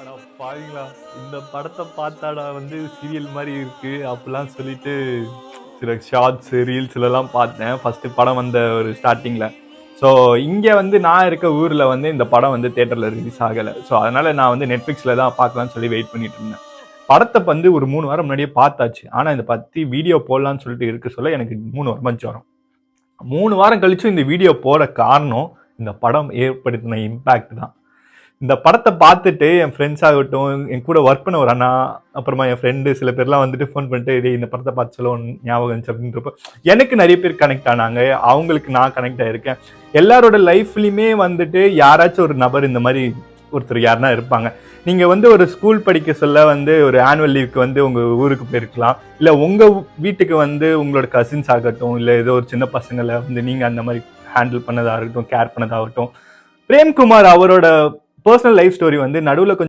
அட பாவிங்களா! இந்த படத்த பார்த்தாடா வந்து சீரியல் மாரி இருக்கு. அப்படிலாம் சொல்லிட்டு சில ஷார்ட்ஸ், ரீல்ஸ்லலாம் பார்த்தேன். ஃபர்ஸ்ட் படம் வந்த ஒரு ஸ்டார்ட்டிங்ல. ஸோ இங்க வந்து நான் இருக்க ஊர்ல வந்து இந்த படம் வந்து தியேட்டர்ல ரிலீஸ் ஆகல. ஸோ அதனால நான் வந்து Netflixல தான் பார்க்கலாம்னு சொல்லி வெயிட் பண்ணிட்டு இருந்தேன். படத்த வந்து ஒரு 3 வாரம் முன்னாடியே பார்த்தாச்சு. ஆனா இத பத்தி வீடியோ போடலாம்னு சொல்லிட்டு இருக்க சொல்ல எனக்கு 3 வாரமா ஜுரம். 3 வாரம் கழிச்சு இந்த வீடியோ போட காரணம் இந்த படம் ஏற்படுத்தின இம்பாக்ட் தான். இந்த படத்தை பார்த்துட்டு என் ஃப்ரெண்ட்ஸ் ஆகட்டும், என் கூட ஒர்க் பண்ண ஒரு அண்ணா, அப்புறமா என் ஃப்ரெண்டு சில பேர்லாம் வந்துட்டு ஃபோன் பண்ணிட்டு டேய் இந்த படத்தை பார்த்து சொல்ல ஞாபகம் இருந்துச்சு அப்படின்றப்ப எனக்கு நிறைய பேர் கனெக்ட் ஆனாங்க. அவங்களுக்கு நான் கனெக்ட் ஆயிருக்கேன். எல்லாரோட லைஃப்லயுமே வந்துட்டு யாராச்சும் ஒரு நபர் இந்த மாதிரி ஒருத்தர் யாருன்னா இருப்பாங்க. நீங்க வந்து ஒரு ஸ்கூல் படிக்க சொல்ல வந்து ஒரு ஆனுவல் லீவுக்கு வந்து உங்க ஊருக்கு போயிருக்கலாம். இல்ல உங்க வீட்டுக்கு வந்து உங்களோட கசின்ஸ் ஆகட்டும், இல்ல ஏதோ ஒரு சின்ன பசங்களை வந்து நீங்க அந்த மாதிரி ஹேண்டில் பண்ணதாகட்டும், கேர் பண்ணதாகட்டும். பிரேம்குமார் அவரோட பர்சனல் லைஃப் ஸ்டோரி வந்து நடுவில் கொஞ்சம்